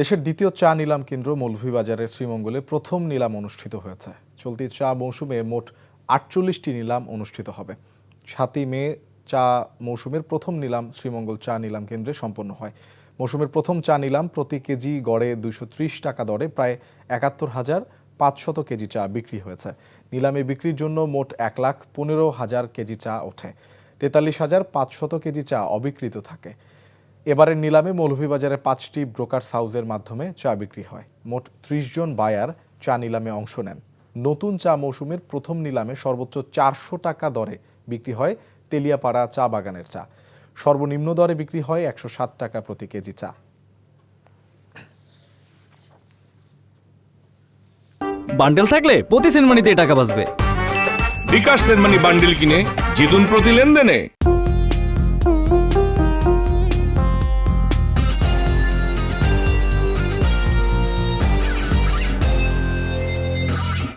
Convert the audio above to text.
দেশের দ্বিতীয় চা নিলাম কেন্দ্র মৌলভীবাজারের শ্রীমঙ্গলে প্রথম নিলাম অনুষ্ঠিত হয়েছে। চলতি চা মৌসুমে মোট ৪৮টি নিলাম অনুষ্ঠিত হবে। ৭ই মে চা মৌসুমের প্রথম নিলাম শ্রীমঙ্গল চা নিলাম কেন্দ্রে সম্পন্ন হয়। মৌসুমের প্রথম চা নিলাম প্রতি কেজি গড়ে ২৩০ টাকা দরে প্রায় ৭১,৫০০ কেজি চা বিক্রি হয়েছে। নিলামে বিক্রির জন্য মোট ১,১৫,০০০ কেজি চা ওঠে। ৪৩,৫০০ কেজি চা অবিকৃত থাকে। এবারের নিলামে মৌলভীবাজারে ৫টি ব্রোকার্স হাউসের মাধ্যমে চা বিক্রি হয়। মোট ৩০ জন বায়ার চা নিলামে অংশ নেন। নতুন চা মৌসুমের প্রথম নিলামে সর্বোচ্চ ৪০০ টাকা দরে বিক্রি হয় তেলিয়াপাড়া চা বাগানের চা। সর্বনিম্ন দরে বিক্রি হয় ১৬০ টাকা প্রতি কেজি চা। বান্ডেল থাকলে প্রতি সেনমানিতে টাকা বাঁচবে। বিকাশ সেনমানি বান্ডেল কিনে জিতুন প্রতি লেনদেনে।